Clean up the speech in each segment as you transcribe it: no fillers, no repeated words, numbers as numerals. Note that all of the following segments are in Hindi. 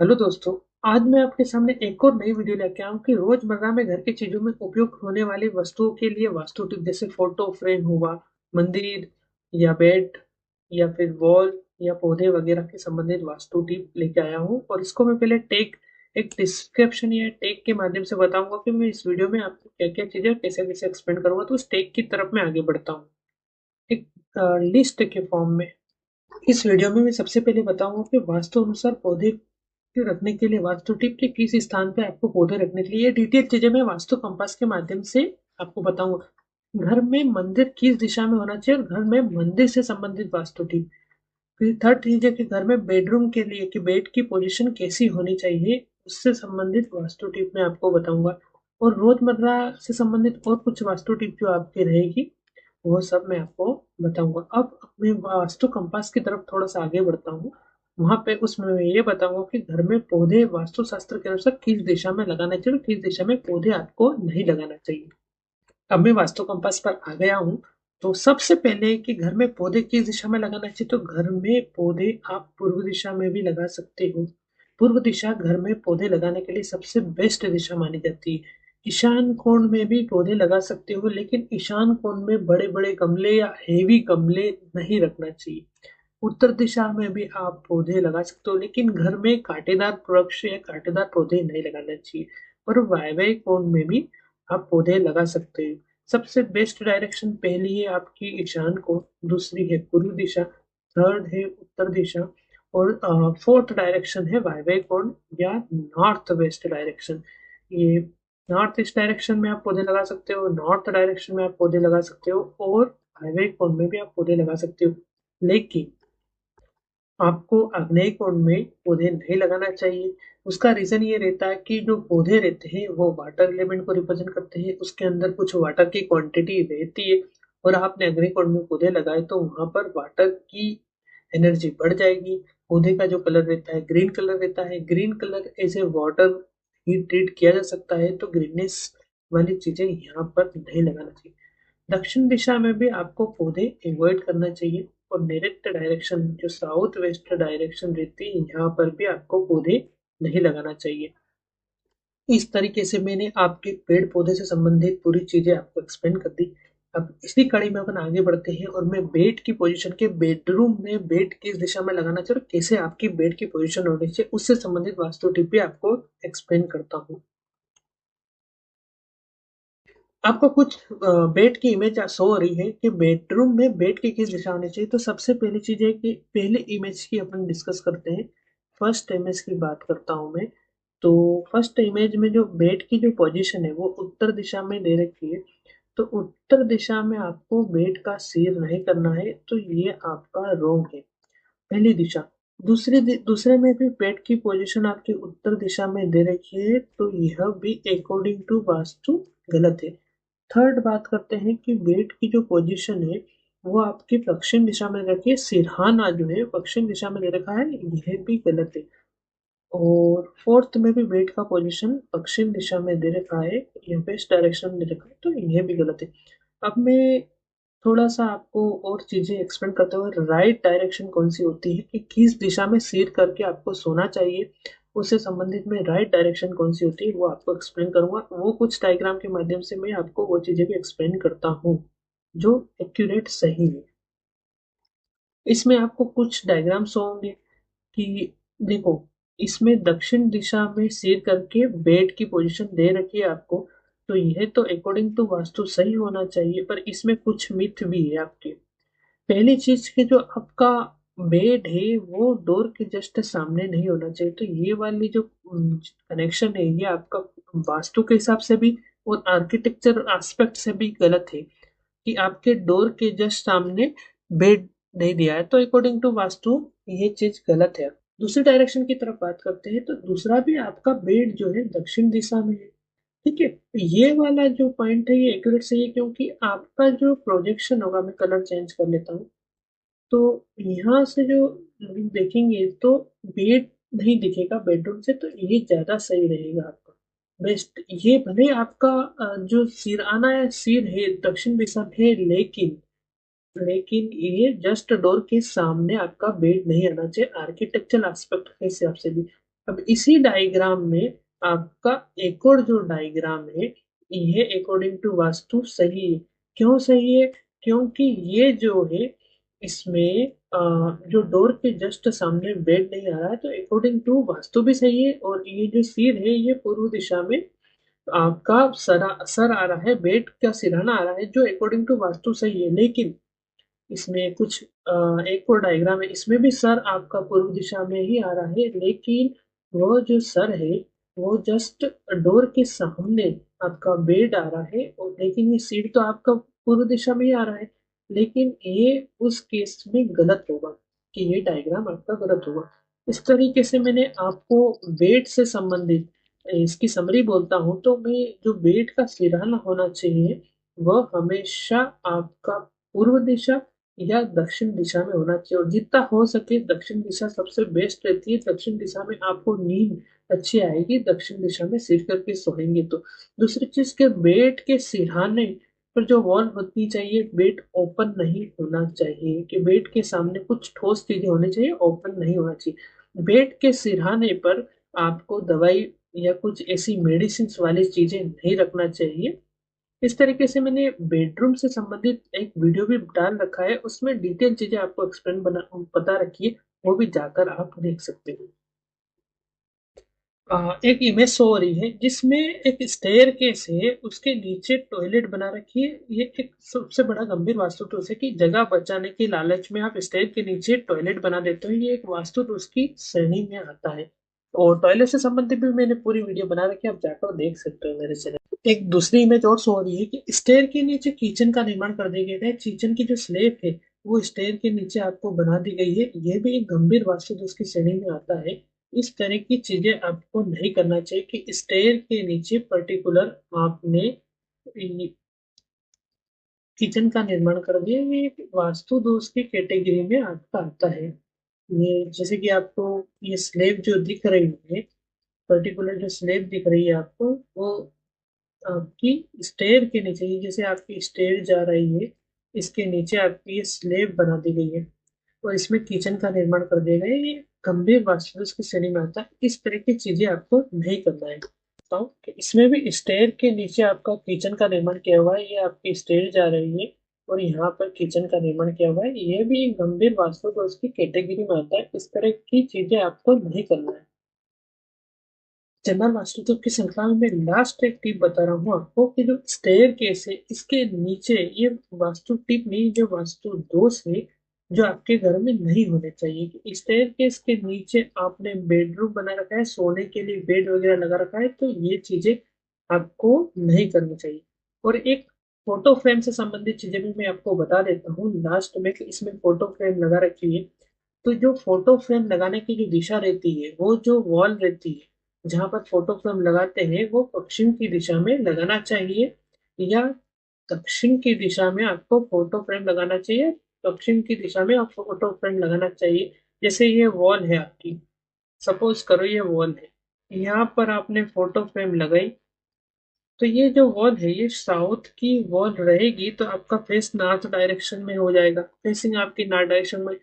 हेलो दोस्तों। आज मैं आपके सामने एक और नई वीडियो लेके आया हूँ कि रोजमर्रा में घर की चीजों में उपयोग होने वाली वस्तुओं के लिए वास्तु टिप, जैसे फोटो फ्रेम हुआ, मंदिर या बेड या फिर वॉल या पौधे वगैरह के संबंधित वास्तु टिप लेके आया हूँ। और इसको मैं पहले टेक एक डिस्क्रिप्शन या टेक के माध्यम से बताऊंगा कि मैं इस वीडियो में आपको क्या क्या चीजें कैसे कैसे एक्सप्लेन करूंगा। तो उस टेक की तरफ मैं आगे बढ़ता हूँ एक लिस्ट के फॉर्म में। इस वीडियो में मैं सबसे पहले बताऊंगा कि वास्तु अनुसार पौधे के रखने के लिए वास्तु टिप के किस स्थान पे आपको पौधे रखने के लिए, ये डिटेल चीजें मैं वास्तु कंपास के माध्यम से आपको बताऊंगा। घर में मंदिर किस दिशा में होना चाहिए और घर में मंदिर से संबंधित वास्तु टिप। फिर थर्ड चीज है कि घर में बेडरूम के लिए कि बेड की पोजीशन कैसी होनी चाहिए, उससे संबंधित वास्तु टिप मैं आपको बताऊंगा। और रोजमर्रा से संबंधित और कुछ वास्तु टिप जो आपकी रहेगी, वो सब मैं आपको बताऊंगा। अब मैं वास्तु कंपास की तरफ थोड़ा सा आगे बढ़ता हूँ। वहां पे उसमें मैं ये बताऊंगा कि घर में पौधे वास्तु शास्त्र के अनुसार किस दिशा में लगाना चाहिए और किस दिशा में पौधे आपको नहीं लगाना चाहिए। अब मैं वास्तु कंपास पर आ गया हूँ। तो सबसे पहले कि घर में पौधे किस दिशा में लगाना चाहिए, तो घर में पौधे आप पूर्व दिशा में भी लगा सकते हो। पूर्व दिशा घर में पौधे लगाने के लिए सबसे बेस्ट दिशा मानी जाती है। ईशान कोण में भी पौधे लगा सकते हो, लेकिन ईशान कोण में बड़े बड़े गमले या हेवी गमले नहीं रखना चाहिए। उत्तर दिशा में भी आप पौधे लगा सकते हो, लेकिन घर में कांटेदार वृक्ष या कांटेदार पौधे नहीं लगाना चाहिए। और वायव्य कोण में भी आप पौधे लगा सकते हो। सबसे बेस्ट डायरेक्शन पहली है आपकी ईशान कोण, दूसरी है पूर्व दिशा, थर्ड है उत्तर दिशा, और फोर्थ डायरेक्शन है वायव्य कोण या नॉर्थ वेस्ट डायरेक्शन। ये नॉर्थ ईस्ट डायरेक्शन में आप पौधे लगा सकते हो, नॉर्थ डायरेक्शन में आप पौधे लगा सकते हो, और वायव्य कोण में भी आप पौधे लगा सकते हो। लेकिन आपको आग्नेय कोण में पौधे नहीं लगाना चाहिए। उसका रीजन ये रहता है कि जो पौधे रहते हैं वो वाटर एलिमेंट को रिप्रेजेंट करते हैं, उसके अंदर कुछ वाटर की क्वांटिटी रहती है। और आपने अग्नि कोण में पौधे लगाए तो वहां पर वाटर की एनर्जी बढ़ जाएगी। पौधे का जो कलर रहता है ग्रीन कलर रहता है, green colour as a water ही ट्रीट किया जा सकता है, तो ग्रीननेस वाली चीजें यहाँ पर नहीं लगाना चाहिए। दक्षिण दिशा में भी आपको पौधे अवॉइड करना चाहिए। और डायरेक्ट डायरेक्शन जो साउथ वेस्ट डायरेक्शन रहती है, यहाँ पर भी आपको पौधे नहीं लगाना चाहिए। इस तरीके से मैंने आपके पेड़ पौधे से संबंधित पूरी चीजें आपको एक्सप्लेन कर दी। अब इसी कड़ी में अपन आगे बढ़ते हैं और मैं बेड की पोजीशन के बेडरूम में बेड किस दिशा में लगाना चाहिए और कैसे आपकी बेड की पोजीशन होनी चाहिए, उससे संबंधित वास्तु टिप भी आपको एक्सप्लेन करता हूँ। आपको कुछ बेड की इमेज शो हो रही है कि बेडरूम में बेड की किस दिशा होनी चाहिए। तो सबसे पहली चीज है कि पहले इमेज की अपन डिस्कस करते हैं। फर्स्ट इमेज की बात करता हूं मैं। तो फर्स्ट इमेज में जो बेड की जो पोजीशन है वो उत्तर दिशा में दे रखी है। तो उत्तर दिशा में आपको बेड का सिर नहीं करना है, तो ये आपका रोंग है। पहली दिशा। दूसरे में भी बेड की पोजीशन आपकी उत्तर दिशा में दे रखी है, तो यह भी अकॉर्डिंग टू वास्तु गलत है। थर्ड बात करते हैं कि बेड की जो पोजीशन है वो आपकी पश्चिम दिशा में रखिए, सिरहाना जो है पश्चिम दिशा में दे रखा है, यह भी गलत है। और फोर्थ में भी बेड का पोजीशन पश्चिम दिशा में दे रखा है, यह वेस्ट डायरेक्शन में दे रखा है, तो यह भी गलत है। अब मैं थोड़ा सा आपको और चीजें एक्सप्लेन करते हुए, राइट डायरेक्शन कौन सी होती है कि किस दिशा में सिर करके आपको सोना चाहिए, उससे संबंधित में राइट डायरेक्शन कौन सी होती है वो आपको एक्सप्लेन करूंगा। वो कुछ डायग्राम के माध्यम से मैं आपको वो चीजें भी एक्सप्लेन करता हूँ जो एक्यूरेट सही है। इसमें आपको कुछ डायग्राम्स होंगे कि देखो, इसमें दक्षिण दिशा में सिर करके बेड की पोजीशन दे रखी है आपको, तो यह तो अकॉर्डिंग टू वास्तु सही होना चाहिए, पर इसमें कुछ मिथ भी है आपके। पहली चीज कि जो आपका बेड है वो डोर के जस्ट सामने नहीं होना चाहिए, तो ये वाली जो कनेक्शन है ये आपका वास्तु के हिसाब से भी और आर्किटेक्चर एस्पेक्ट से भी गलत है कि आपके डोर के जस्ट सामने बेड नहीं दिया है, तो अकॉर्डिंग टू वास्तु ये चीज गलत है। दूसरी डायरेक्शन की तरफ बात करते हैं तो दूसरा भी आपका बेड जो है दक्षिण दिशा में है। ठीक है, तो ये वाला जो पॉइंट है ये एक्यूरेट सही है, क्योंकि आपका जो प्रोजेक्शन होगा, मैं कलर चेंज कर लेता हूँ। तो यहाँ से जो देखेंगे तो बेड नहीं दिखेगा बेडरूम से, तो ये ज्यादा सही रहेगा आपका बेस्ट। ये भले आपका जो सिरआना है सिर है दक्षिण दिशा में है, लेकिन ये जस्ट डोर के सामने आपका बेड नहीं आना चाहिए आर्किटेक्चरल एस्पेक्ट के हिसाब से भी। अब इसी डायग्राम में आपका एक और जो डायग्राम है, ये अकॉर्डिंग टू वास्तु सही है। क्यों सही है? क्योंकि ये जो है, इसमें जो डोर के जस्ट सामने बेड नहीं आ रहा है, तो अकॉर्डिंग टू वास्तु भी सही है। और ये जो सिर है, ये पूर्व दिशा में आपका सर आ रहा है, बेड का सिरहाना आ रहा है, जो अकॉर्डिंग टू वास्तु सही है। लेकिन इसमें कुछ एक और डायग्राम है, इसमें भी सर आपका पूर्व दिशा में ही आ रहा है, लेकिन वो जो सर है, वो जस्ट डोर के सामने आपका बेड आ रहा है। और लेकिन ये सीट तो आपका पूर्व दिशा में ही आ रहा है, लेकिन ये उस केस में गलत होगा, कि ये डायग्राम आपका गलत होगा। इस तरीके से मैंने आपको बेड से संबंधित इसकी समरी बोलता हूँ, तो मैं जो बेड का सिरहाना होना चाहिए, वह हमेशा आपका पूर्व दिशा या दक्षिण दिशा में होना चाहिए। और जितना हो सके दक्षिण दिशा सबसे बेस्ट रहती है। दक्षिण दिशा में आपको नींद अच्छी आएगी, दक्षिण दिशा में सिर करके सोएंगे तो। दूसरी चीज के बेड के सिरहाने पर जो वॉल होती चाहिए, बेड ओपन नहीं होना चाहिए, कि बेड के सामने कुछ ठोस चीजें होनी चाहिए, ओपन नहीं होना चाहिए। बेड के सिरहाने पर आपको दवाई या कुछ ऐसी मेडिसिन वाली चीजें नहीं रखना चाहिए। इस तरीके से मैंने बेडरूम से संबंधित एक वीडियो भी डाल रखा है, उसमें डिटेल चीजें आपको एक्सप्लेन बता रखी है, वो भी जाकर आप देख सकते हो। एक इमेज शो हो रही है जिसमें एक स्टेयर केस है, उसके नीचे टॉयलेट बना रखी है। ये एक सबसे बड़ा गंभीर वास्तु दोष है कि जगह बचाने के लालच में आप स्टेयर के नीचे टॉयलेट बना देते हो। ये एक वास्तु दोष की श्रेणी में आता है। और टॉयलेट से संबंधित भी मैंने पूरी वीडियो बना रखी है, आप जाकर देख सकते हो मेरे चैनल। एक दूसरी इमेज और शो हो रही है कि स्टेयर के नीचे किचन का निर्माण कर दिया गया है। किचन की जो स्लैब है, वो स्टेयर के नीचे आपको बना दी गई है। ये भी एक गंभीर वास्तु दोष की श्रेणी में आता है। इस तरह की चीजें आपको नहीं करना चाहिए कि स्टेयर के नीचे पर्टिकुलर आपने किचन का निर्माण कर दिया। ये वास्तु दोष की कैटेगरी में आपका आता है। ये जैसे कि आपको ये स्लेब जो दिख रही है, पर्टिकुलर जो स्लेब दिख रही है आपको, वो आपकी स्टेयर के नीचे, जैसे आपकी स्टेयर जा रही है, इसके नीचे आपकी ये स्लेब बना दी गई है और इसमें किचन का निर्माण कर दिया गया है। ये गंभीर वास्तुदोष की श्रेणी में आता है। इस तरह की चीजें आपको नहीं करना है। बताओ कि इसमें भी स्टेयर के नीचे आपका किचन का निर्माण किया हुआ है, ये आपकी स्टेयर जा रही है और यहाँ पर किचन का निर्माण किया हुआ है। ये भी एक गंभीर वास्तुदोष की कैटेगरी में आता है। इस तरह की चीजें आपको नहीं करना है। जनरल वास्तु की श्रृंखला में मैं लास्ट एक टिप बता रहा हूँ आपको, कि जो स्टेयर केस है, इसके नीचे ये वास्तु टिप नहीं, जो वास्तु दोष है, जो आपके घर में नहीं होने चाहिए। कि स्टेयर केस के नीचे आपने बेडरूम बना रखा है, सोने के लिए बेड वगैरह लगा रखा है, तो ये चीजें आपको नहीं करनी चाहिए। और एक फोटो फ्रेम से संबंधित चीजें भी मैं आपको बता देता हूँ लास्ट में, कि इसमें फोटो फ्रेम लगा रखी है। तो जो फोटो फ्रेम लगाने की जो दिशा रहती है, वो जो वॉल रहती है जहां पर फोटो फ्रेम लगाते हैं, वो पश्चिम की दिशा में लगाना चाहिए, या दक्षिण की दिशा में आपको फोटो फ्रेम लगाना चाहिए। दक्षिण की दिशा में आप फोटो फ्रेम लगाना चाहिए। जैसे ये वॉल है आपकी, सपोज करो ये वॉल है, यहाँ पर आपने फोटो फ्रेम लगाई, तो ये जो वॉल है, ये साउथ की वॉल रहेगी, तो आपका फेस नॉर्थ डायरेक्शन में हो जाएगा, फेसिंग आपकी नॉर्थ डायरेक्शन में।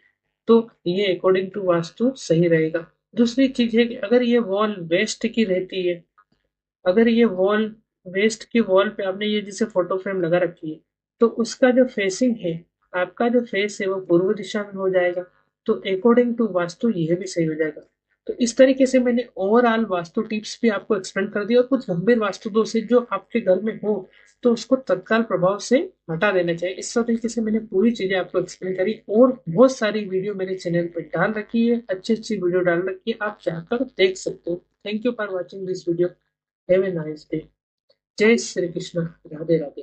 तो ये अकॉर्डिंग टू वास्तु सही रहेगा। दूसरी चीज है कि अगर ये वॉल वेस्ट की रहती है, अगर ये वॉल वेस्ट की वॉल पे आपने ये जैसे फोटो फ्रेम लगा रखी है, तो उसका जो फेसिंग है, आपका जो फेस है, वो पूर्व दिशा में हो जाएगा। तो अकॉर्डिंग टू वास्तु ये भी सही हो जाएगा। तो इस तरीके से मैंने ओवरऑल वास्तु टिप्स भी आपको एक्सप्लेन कर दिया। और कुछ गंभीर वास्तु दोष है जो आपके घर में हो, तो उसको तत्काल प्रभाव से हटा देना चाहिए। इस तरीके से मैंने पूरी चीजें आपको एक्सप्लेन करी, और बहुत सारी वीडियो मेरे चैनल पर डाल रखी है, अच्छी अच्छी वीडियो डाल रखी है, आप जाकर देख सकते हो। Thank you for watching this video. Have a nice day. जय श्री कृष्ण। राधे राधे।